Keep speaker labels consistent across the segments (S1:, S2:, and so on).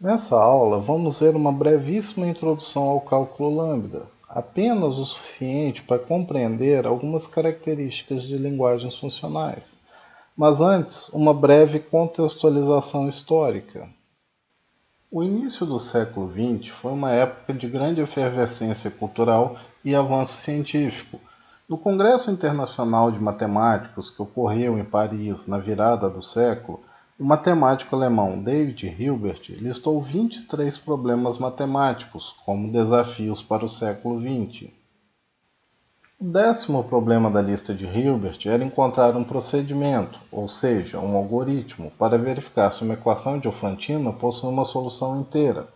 S1: Nessa aula, vamos ver uma brevíssima introdução ao cálculo lambda, apenas o suficiente para compreender algumas características de linguagens funcionais. Mas antes, uma breve contextualização histórica. O início do século XX foi uma época de grande efervescência cultural e avanço científico. No Congresso Internacional de Matemáticos, que ocorreu em Paris na virada do século, o matemático alemão David Hilbert listou 23 problemas matemáticos como desafios para o século XX. O décimo problema da lista de Hilbert era encontrar um procedimento, ou seja, um algoritmo, para verificar se uma equação Diofantina possui uma solução inteira.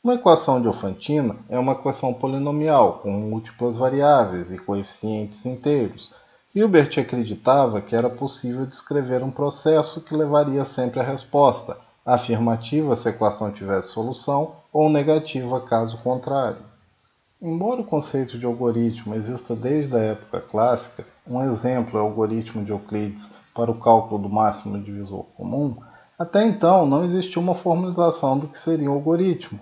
S1: Uma equação Diofantina é uma equação polinomial com múltiplas variáveis e coeficientes inteiros. Hilbert acreditava que era possível descrever um processo que levaria sempre à resposta, afirmativa se a equação tivesse solução ou negativa caso contrário. Embora o conceito de algoritmo exista desde a época clássica, um exemplo é o algoritmo de Euclides para o cálculo do máximo divisor comum, até então não existia uma formalização do que seria um algoritmo.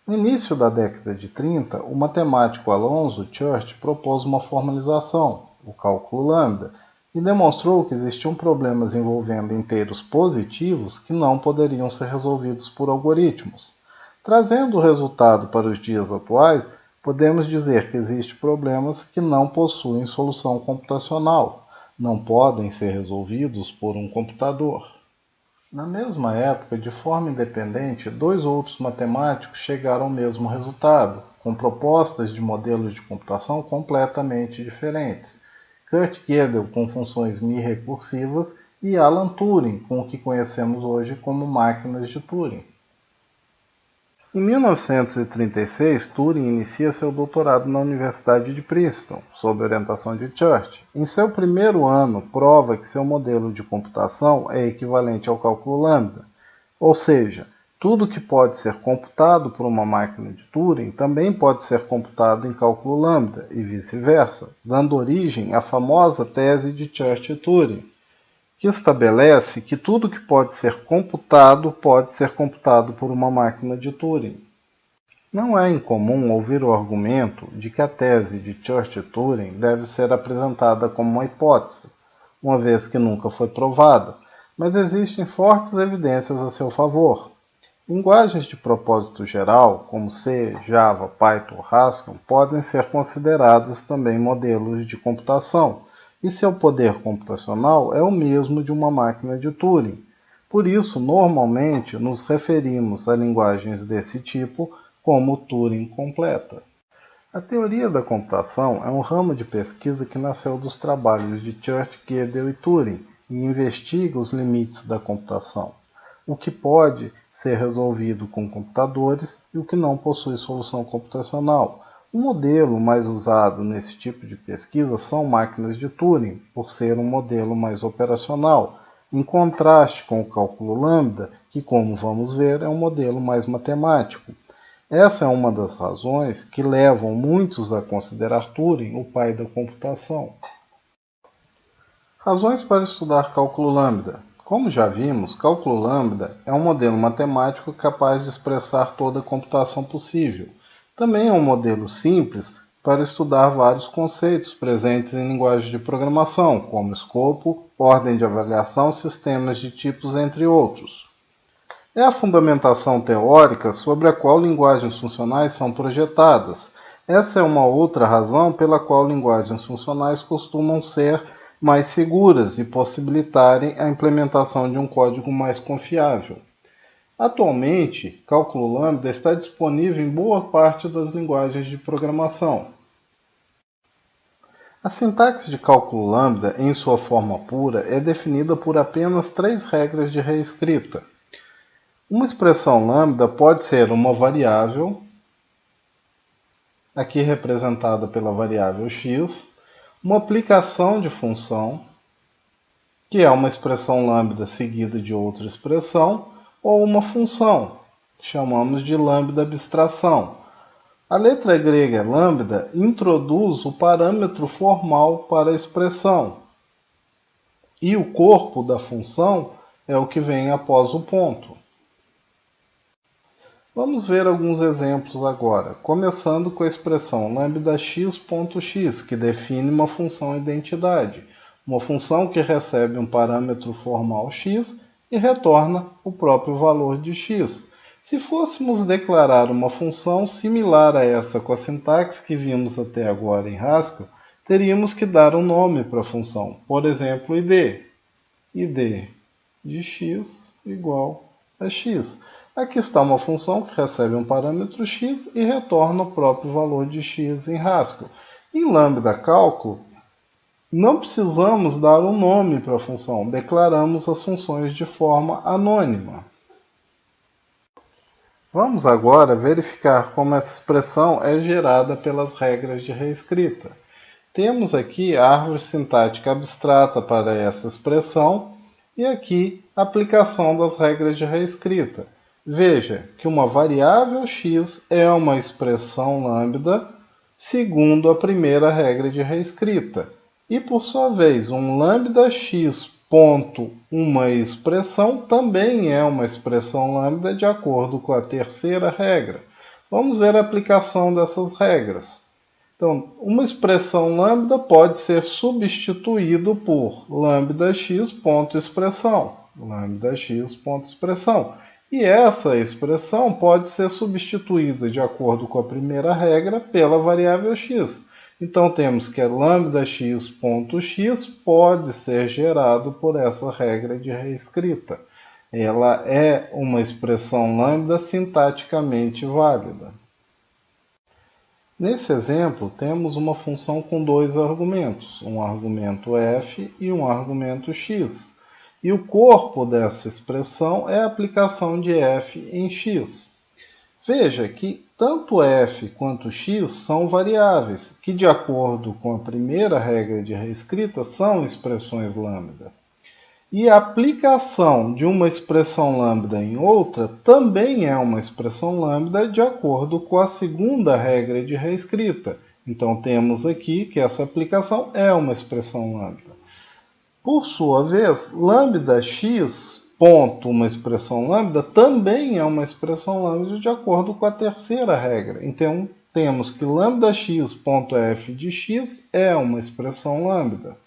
S1: No início da década de 30, o matemático Alonzo Church propôs uma formalização, o cálculo lambda, e demonstrou que existiam problemas envolvendo inteiros positivos que não poderiam ser resolvidos por algoritmos. Trazendo o resultado para os dias atuais, podemos dizer que existem problemas que não possuem solução computacional, não podem ser resolvidos por um computador. Na mesma época, de forma independente, dois outros matemáticos chegaram ao mesmo resultado, com propostas de modelos de computação completamente diferentes. Kurt Gödel com funções μ recursivas e Alan Turing com o que conhecemos hoje como máquinas de Turing. Em 1936, Turing inicia seu doutorado na Universidade de Princeton, sob orientação de Church. Em seu primeiro ano, prova que seu modelo de computação é equivalente ao cálculo lambda, ou seja, tudo que pode ser computado por uma máquina de Turing também pode ser computado em cálculo lambda, e vice-versa, dando origem à famosa tese de Church-Turing, que estabelece que tudo que pode ser computado por uma máquina de Turing. Não é incomum ouvir o argumento de que a tese de Church-Turing deve ser apresentada como uma hipótese, uma vez que nunca foi provada, mas existem fortes evidências a seu favor. Linguagens de propósito geral, como C, Java, Python ou Haskell, podem ser consideradas também modelos de computação, e seu poder computacional é o mesmo de uma máquina de Turing. Por isso, normalmente, nos referimos a linguagens desse tipo como Turing completa. A teoria da computação é um ramo de pesquisa que nasceu dos trabalhos de Church, Gödel e Turing e investiga os limites da computação, o que pode ser resolvido com computadores e o que não possui solução computacional. O modelo mais usado nesse tipo de pesquisa são máquinas de Turing, por ser um modelo mais operacional, em contraste com o cálculo lambda, que, como vamos ver, é um modelo mais matemático. Essa é uma das razões que levam muitos a considerar Turing o pai da computação. Razões para estudar cálculo lambda. Como já vimos, cálculo lambda é um modelo matemático capaz de expressar toda a computação possível. Também é um modelo simples para estudar vários conceitos presentes em linguagens de programação, como escopo, ordem de avaliação, sistemas de tipos, entre outros. É a fundamentação teórica sobre a qual linguagens funcionais são projetadas. Essa é uma outra razão pela qual linguagens funcionais costumam ser mais seguras e possibilitarem a implementação de um código mais confiável. Atualmente, cálculo lambda está disponível em boa parte das linguagens de programação. A sintaxe de cálculo lambda, em sua forma pura, é definida por apenas 3 regras de reescrita. Uma expressão lambda pode ser uma variável, aqui representada pela variável x, uma aplicação de função, que é uma expressão lambda seguida de outra expressão, ou uma função, que chamamos de lambda abstração. A letra grega lambda introduz o parâmetro formal para a expressão, e o corpo da função é o que vem após o ponto. Vamos ver alguns exemplos agora, começando com a expressão lambda_x, que define uma função identidade, uma função que recebe um parâmetro formal x e retorna o próprio valor de x. Se fôssemos declarar uma função similar a essa com a sintaxe que vimos até agora em Haskell, teríamos que dar um nome para a função, por exemplo, id de x igual a x. Aqui está uma função que recebe um parâmetro x e retorna o próprio valor de x em Haskell. Em Lambda Cálculo, não precisamos dar um nome para a função, declaramos as funções de forma anônima. Vamos agora verificar como essa expressão é gerada pelas regras de reescrita. Temos aqui a árvore sintática abstrata para essa expressão e aqui a aplicação das regras de reescrita. Veja que uma variável x é uma expressão lambda segundo a primeira regra de reescrita. E, por sua vez, um lambda_x ponto uma expressão também é uma expressão lambda de acordo com a terceira regra. Vamos ver a aplicação dessas regras. Então, uma expressão lambda pode ser substituído por lambda_x ponto expressão, lambda_x ponto expressão. E essa expressão pode ser substituída de acordo com a primeira regra pela variável x. Então temos que lambda_x ponto x pode ser gerado por essa regra de reescrita. Ela é uma expressão lambda sintaticamente válida. Nesse exemplo, temos uma função com dois argumentos, um argumento f e um argumento x. E o corpo dessa expressão é a aplicação de f em x. Veja que tanto f quanto x são variáveis, que de acordo com a primeira regra de reescrita são expressões lambda. E a aplicação de uma expressão lambda em outra também é uma expressão lambda de acordo com a segunda regra de reescrita. Então temos aqui que essa aplicação é uma expressão lambda. Por sua vez, lambda_x ponto uma expressão lambda também é uma expressão lambda de acordo com a terceira regra. Então temos que lambda_x ponto f de x é uma expressão lambda.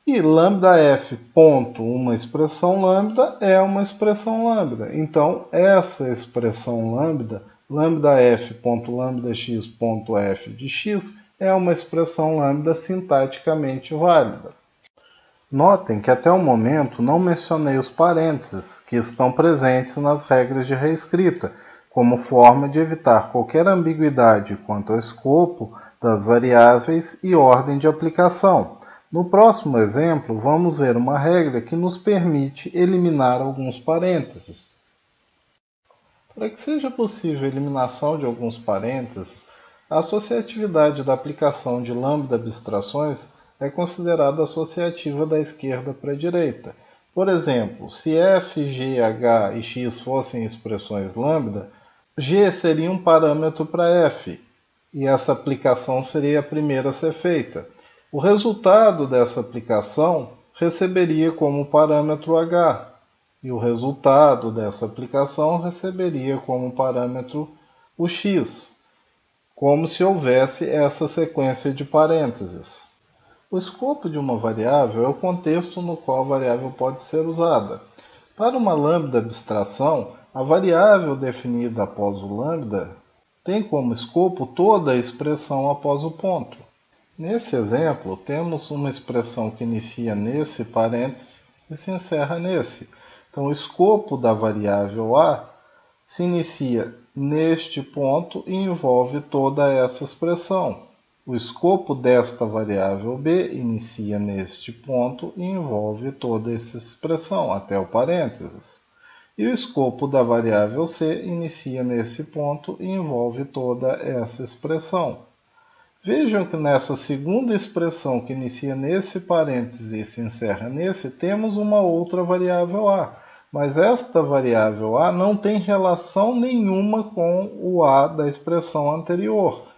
S1: E lambda_f ponto uma expressão lambda é uma expressão lambda. Então, essa expressão lambda, lambda_f ponto lambda_x ponto f de x, é uma expressão lambda sintaticamente válida. Notem que até o momento não mencionei os parênteses, que estão presentes nas regras de reescrita, como forma de evitar qualquer ambiguidade quanto ao escopo das variáveis e ordem de aplicação. No próximo exemplo, vamos ver uma regra que nos permite eliminar alguns parênteses. Para que seja possível a eliminação de alguns parênteses, a associatividade da aplicação de lambda abstrações é considerada associativa da esquerda para a direita. Por exemplo, se f, g, h e x fossem expressões lambda, g seria um parâmetro para f, e essa aplicação seria a primeira a ser feita. O resultado dessa aplicação receberia como parâmetro h, e o resultado dessa aplicação receberia como parâmetro o x, como se houvesse essa sequência de parênteses. O escopo de uma variável é o contexto no qual a variável pode ser usada. Para uma lambda abstração, a variável definida após o lambda tem como escopo toda a expressão após o ponto. Nesse exemplo, temos uma expressão que inicia nesse parêntese e se encerra nesse. Então, o escopo da variável a se inicia neste ponto e envolve toda essa expressão. O escopo desta variável b inicia neste ponto e envolve toda essa expressão, até o parênteses. E o escopo da variável c inicia nesse ponto e envolve toda essa expressão. Vejam que nessa segunda expressão que inicia nesse parênteses e se encerra nesse, temos uma outra variável a. Mas esta variável a não tem relação nenhuma com o a da expressão anterior.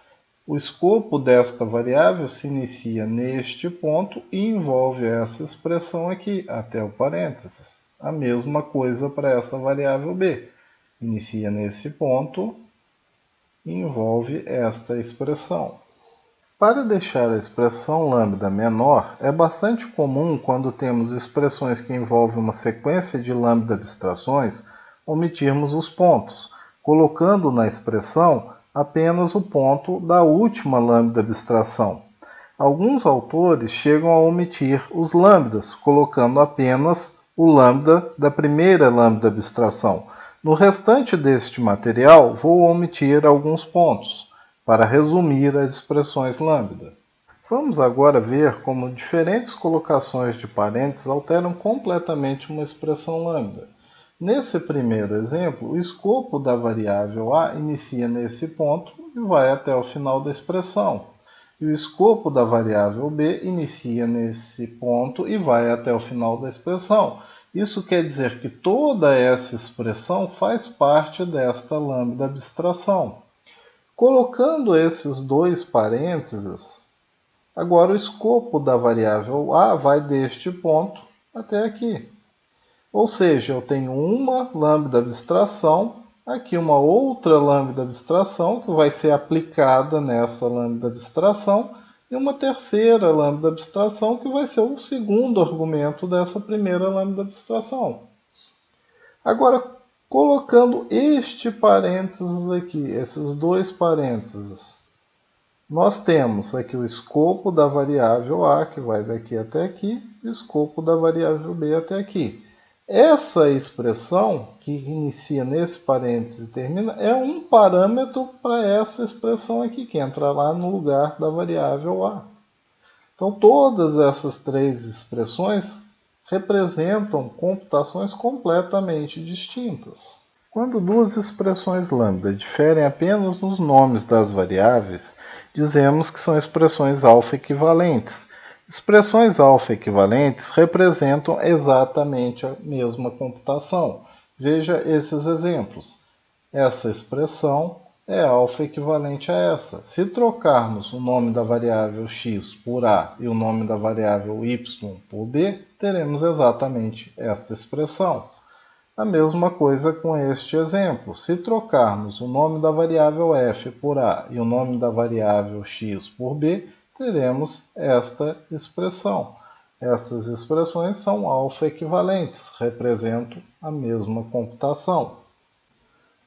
S1: O escopo desta variável se inicia neste ponto e envolve essa expressão aqui, até o parênteses. A mesma coisa para essa variável b. inicia nesse ponto e envolve esta expressão. Para deixar a expressão lambda menor, é bastante comum, quando temos expressões que envolvem uma sequência de lambda abstrações, omitirmos os pontos, colocando na expressão apenas o ponto da última lambda abstração. Alguns autores chegam a omitir os lambdas, colocando apenas o lambda da primeira lambda abstração. No restante deste material, vou omitir alguns pontos para resumir as expressões lambda. Vamos agora ver como diferentes colocações de parênteses alteram completamente uma expressão lambda. Nesse primeiro exemplo, o escopo da variável a inicia nesse ponto e vai até o final da expressão. E o escopo da variável b inicia nesse ponto e vai até o final da expressão. Isso quer dizer que toda essa expressão faz parte desta lambda abstração. Colocando esses dois parênteses, agora o escopo da variável a vai deste ponto até aqui. Ou seja, eu tenho uma lambda abstração, aqui uma outra lambda abstração que vai ser aplicada nessa lambda abstração, e uma terceira lambda abstração que vai ser o segundo argumento dessa primeira lambda abstração. Agora, colocando este parênteses aqui, esses dois parênteses, nós temos aqui o escopo da variável a, que vai daqui até aqui, e o escopo da variável b até aqui. Essa expressão, que inicia nesse parênteses e termina, é um parâmetro para essa expressão aqui, que entra lá no lugar da variável a. Então, todas essas três expressões representam computações completamente distintas. Quando duas expressões lambda diferem apenas nos nomes das variáveis, dizemos que são expressões alfa equivalentes. Expressões alfa equivalentes representam exatamente a mesma computação. Veja esses exemplos. Essa expressão é alfa equivalente a essa. Se trocarmos o nome da variável x por a e o nome da variável y por b, teremos exatamente esta expressão. A mesma coisa com este exemplo. Se trocarmos o nome da variável f por a e o nome da variável x por b, teremos esta expressão. Estas expressões são alfa equivalentes, representam a mesma computação.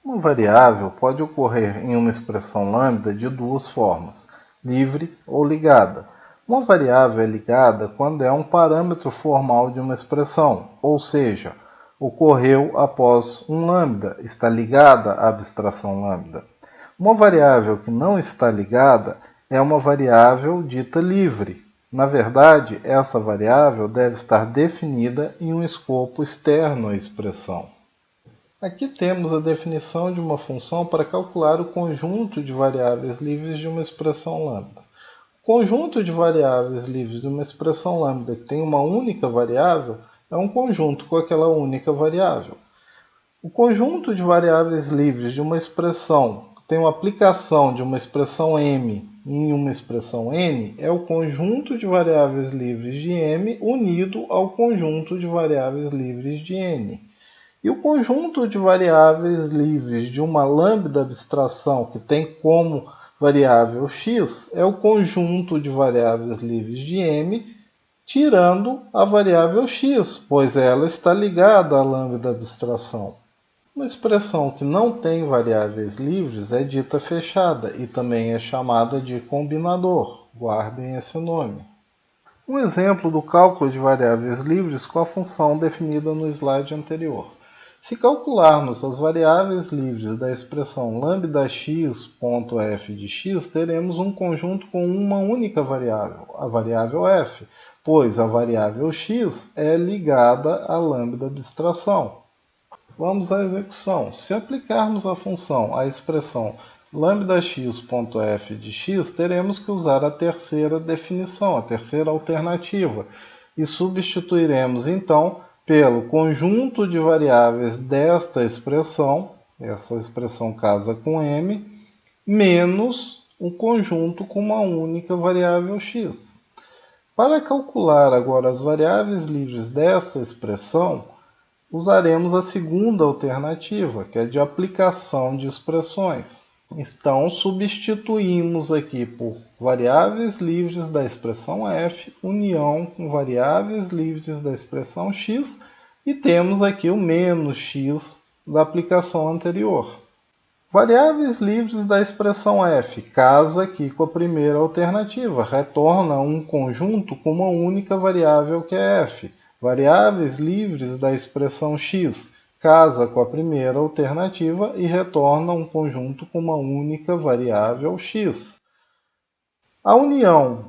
S1: Uma variável pode ocorrer em uma expressão lambda de duas formas, livre ou ligada. Uma variável é ligada quando é um parâmetro formal de uma expressão, ou seja, ocorreu após um lambda, está ligada à abstração lambda. Uma variável que não está ligada é uma variável dita livre. Na verdade, essa variável deve estar definida em um escopo externo à expressão. Aqui temos a definição de uma função para calcular o conjunto de variáveis livres de uma expressão lambda. O conjunto de variáveis livres de uma expressão lambda que tem uma única variável é um conjunto com aquela única variável. O conjunto de variáveis livres de uma expressão que tem uma aplicação de uma expressão m em uma expressão n é o conjunto de variáveis livres de m unido ao conjunto de variáveis livres de n. E o conjunto de variáveis livres de uma lambda abstração que tem como variável x é o conjunto de variáveis livres de m, tirando a variável x, pois ela está ligada à lambda abstração. Uma expressão que não tem variáveis livres é dita fechada e também é chamada de combinador. Guardem esse nome. Um exemplo do cálculo de variáveis livres com a função definida no slide anterior. Se calcularmos as variáveis livres da expressão lambda_x.f de x, teremos um conjunto com uma única variável, a variável f, pois a variável x é ligada à lambda abstração. Vamos à execução. Se aplicarmos a função à expressão lambda_x.f de x, teremos que usar a terceira definição, a terceira alternativa, e substituiremos então pelo conjunto de variáveis desta expressão, essa expressão casa com m, menos um conjunto com uma única variável x. Para calcular agora as variáveis livres dessa expressão, usaremos a segunda alternativa, que é de aplicação de expressões. Então, substituímos aqui por variáveis livres da expressão f, união com variáveis livres da expressão x, e temos aqui o menos x da aplicação anterior. Variáveis livres da expressão f, casa aqui com a primeira alternativa, retorna um conjunto com uma única variável que é f. Variáveis livres da expressão x, casa com a primeira alternativa e retorna um conjunto com uma única variável x. A união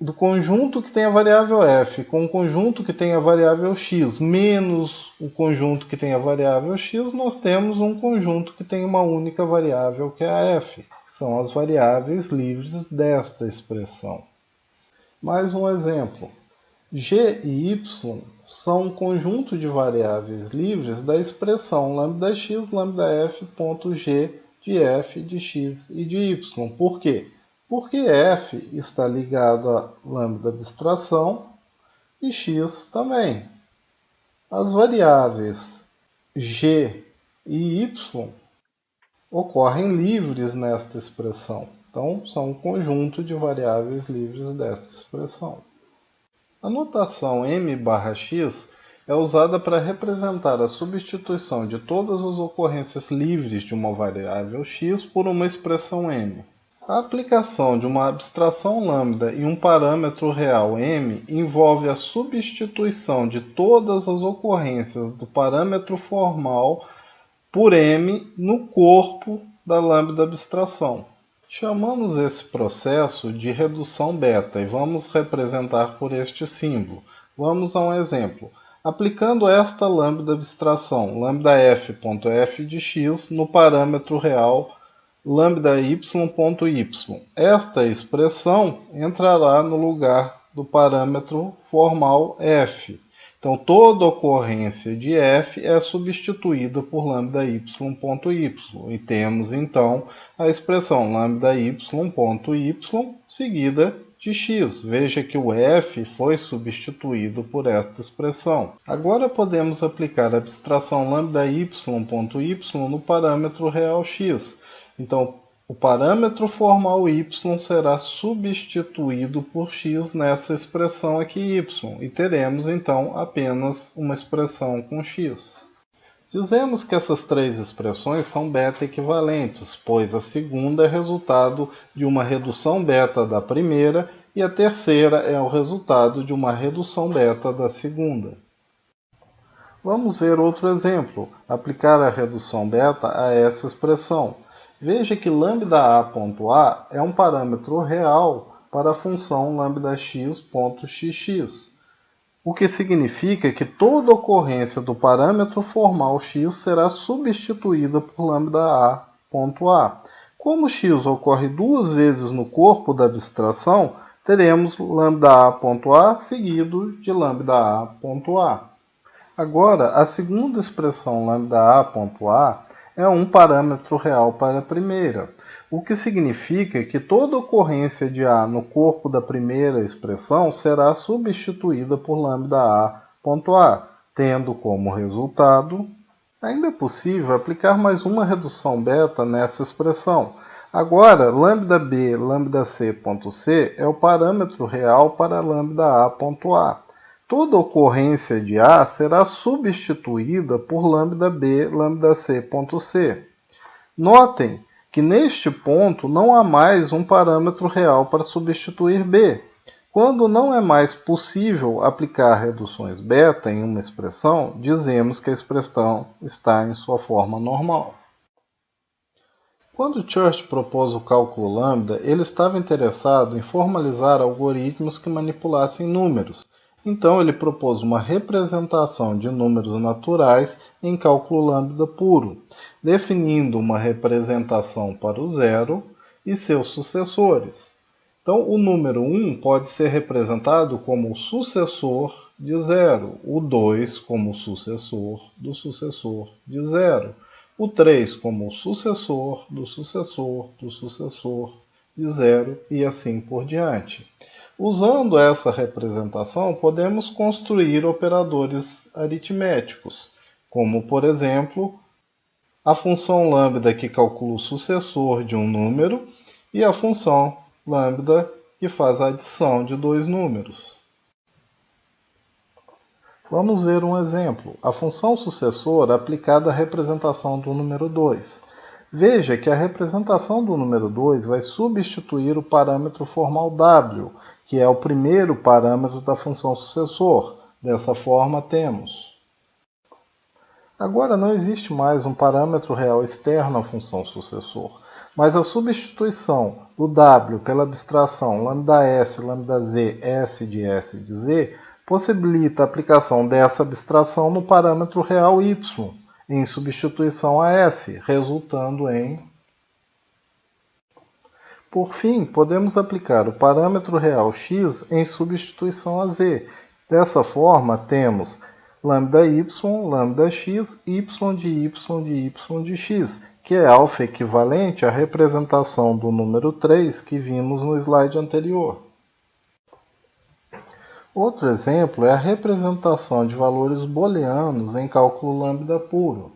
S1: do conjunto que tem a variável f com o conjunto que tem a variável x menos o conjunto que tem a variável x, nós temos um conjunto que tem uma única variável que é a f, que são as variáveis livres desta expressão. Mais um exemplo. G e y são um conjunto de variáveis livres da expressão lambda(x), lambda(f), ponto g de f, de x e de y. Por quê? Porque f está ligado a lambda abstração e x também. As variáveis g e y ocorrem livres nesta expressão. Então, são um conjunto de variáveis livres desta expressão. A notação m/x é usada para representar a substituição de todas as ocorrências livres de uma variável x por uma expressão m. A aplicação de uma abstração lambda em um parâmetro real m envolve a substituição de todas as ocorrências do parâmetro formal por m no corpo da lambda abstração. Chamamos esse processo de redução beta e vamos representar por este símbolo. Vamos a um exemplo. Aplicando esta lambda abstração, lambda(f)f de x, no parâmetro real lambda_y. Esta expressão entrará no lugar do parâmetro formal f. Então, toda ocorrência de f é substituída por lambda_y. E temos, então, a expressão lambda_y seguida de x. Veja que o f foi substituído por esta expressão. Agora podemos aplicar a abstração lambda_y no parâmetro real x. Então, o parâmetro formal y será substituído por x nessa expressão aqui y, e teremos então apenas uma expressão com x. Dizemos que essas três expressões são beta equivalentes, pois a segunda é resultado de uma redução beta da primeira e a terceira é o resultado de uma redução beta da segunda. Vamos ver outro exemplo, aplicar a redução beta a essa expressão. Veja que lambda_a é um parâmetro real para a função lambda_x.xx, o que significa que toda ocorrência do parâmetro formal x será substituída por lambda_a. Como x ocorre duas vezes no corpo da abstração, teremos lambda_a seguido de lambda_a. Agora, a segunda expressão lambda_a é um parâmetro real para a primeira, o que significa que toda ocorrência de a no corpo da primeira expressão será substituída por lambda_a, tendo como resultado, ainda é possível aplicar mais uma redução beta nessa expressão. Agora, lambda_b, lambda_c.c é o parâmetro real para lambda_a. Toda ocorrência de a será substituída por lambda_b, lambda_c.c. Notem que neste ponto não há mais um parâmetro real para substituir b. Quando não é mais possível aplicar reduções beta em uma expressão, dizemos que a expressão está em sua forma normal. Quando Church propôs o cálculo lambda, ele estava interessado em formalizar algoritmos que manipulassem números. Então, ele propôs uma representação de números naturais em cálculo lambda puro, definindo uma representação para o zero e seus sucessores. Então, o número 1 pode ser representado como o sucessor de zero, o 2 como o sucessor de zero, o 3 como o sucessor do sucessor de zero e assim por diante. Usando essa representação, podemos construir operadores aritméticos. como, por exemplo, a função lambda que calcula o sucessor de um número e a função lambda que faz a adição de dois números. Vamos ver um exemplo. A função sucessor aplicada à representação do número 2. Veja que a representação do número 2 vai substituir o parâmetro formal w, que é o primeiro parâmetro da função sucessor. Dessa forma, temos. Agora não existe mais um parâmetro real externo à função sucessor, mas a substituição do w pela abstração λs, λz, s de z, possibilita a aplicação dessa abstração no parâmetro real y, em substituição a s, resultando em... Por fim, podemos aplicar o parâmetro real x em substituição a z. Dessa forma, temos λy, λx, y de x, que é alfa equivalente à representação do número 3 que vimos no slide anterior. Outro exemplo é a representação de valores booleanos em cálculo lambda puro.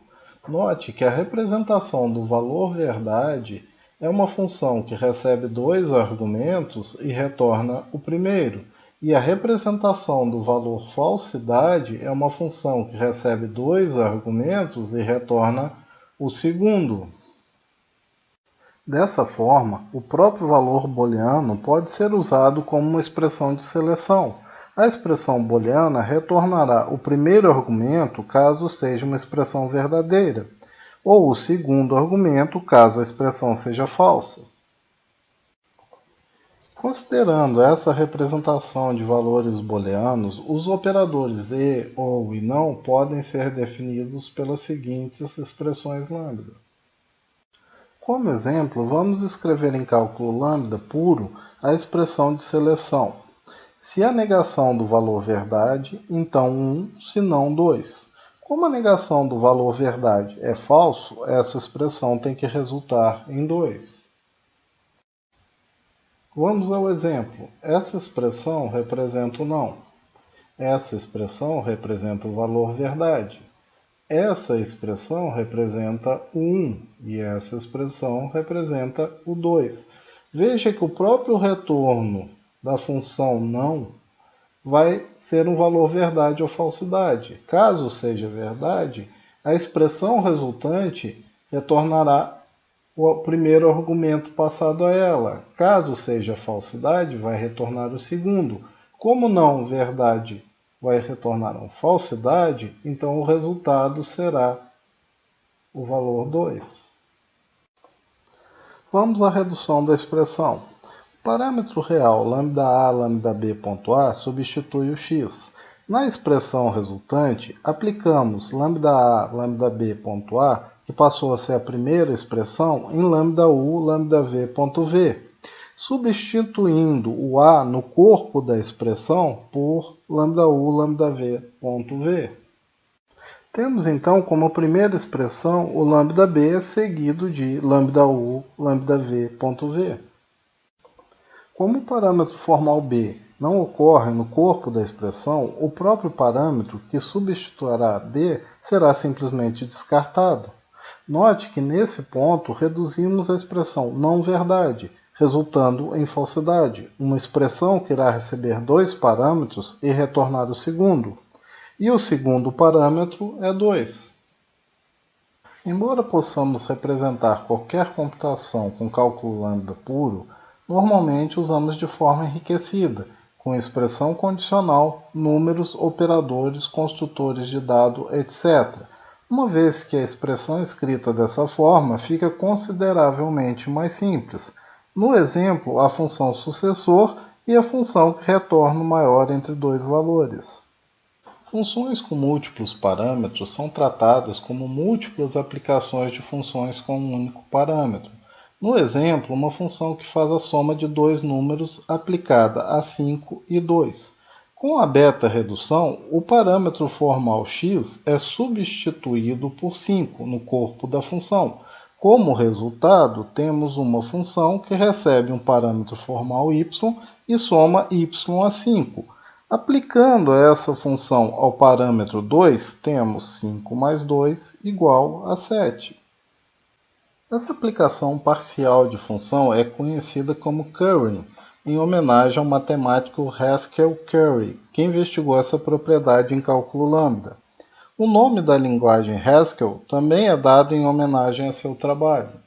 S1: Note que a representação do valor verdade é uma função que recebe dois argumentos e retorna o primeiro, e a representação do valor falsidade é uma função que recebe dois argumentos e retorna o segundo. Dessa forma, o próprio valor booleano pode ser usado como uma expressão de seleção. A expressão booleana retornará o primeiro argumento caso seja uma expressão verdadeira, ou o segundo argumento caso a expressão seja falsa. Considerando essa representação de valores booleanos, os operadores e, ou e não podem ser definidos pelas seguintes expressões lambda. Como exemplo, vamos escrever em cálculo lambda puro a expressão de seleção. Se a negação do valor verdade, então 1, se não 2. Como a negação do valor verdade é falso, essa expressão tem que resultar em 2. Vamos ao exemplo. Essa expressão representa o não. Essa expressão representa o valor verdade. Essa expressão representa o 1 e essa expressão representa o 2. Veja que o próprio retorno da função não vai ser um valor verdade ou falsidade. Caso seja verdade, a expressão resultante retornará o primeiro argumento passado a ela. Caso seja falsidade, vai retornar o segundo. Como não verdade vai retornar uma falsidade, então o resultado será o valor 2. Vamos à redução da expressão. O parâmetro real lambda lambda_b.a substitui o x. Na expressão resultante, aplicamos lambda lambda_b.a, que passou a ser a primeira expressão, em lambda lambda_v.v, substituindo o a no corpo da expressão por lambda lambda_v.v. Temos então como primeira expressão o lambda b seguido de lambda lambda_v.v. Como o parâmetro formal b não ocorre no corpo da expressão, o próprio parâmetro que substituirá b será simplesmente descartado. Note que nesse ponto reduzimos a expressão não verdade, resultando em falsidade, uma expressão que irá receber dois parâmetros e retornar o segundo. E o segundo parâmetro é 2. Embora possamos representar qualquer computação com cálculo lambda puro, normalmente usamos de forma enriquecida, com expressão condicional, números, operadores, construtores de dado, etc., uma vez que a expressão escrita dessa forma fica consideravelmente mais simples. No exemplo, a função sucessor e a função que retorna o maior entre dois valores. Funções com múltiplos parâmetros são tratadas como múltiplas aplicações de funções com um único parâmetro. No exemplo, uma função que faz a soma de dois números aplicada a 5 e 2. Com a beta-redução, o parâmetro formal x é substituído por 5 no corpo da função. Como resultado, temos uma função que recebe um parâmetro formal y e soma y a 5. Aplicando essa função ao parâmetro 2, temos 5 mais 2 igual a 7. Essa aplicação parcial de função é conhecida como currying, em homenagem ao matemático Haskell Curry, que investigou essa propriedade em cálculo lambda. O nome da linguagem Haskell também é dado em homenagem a seu trabalho.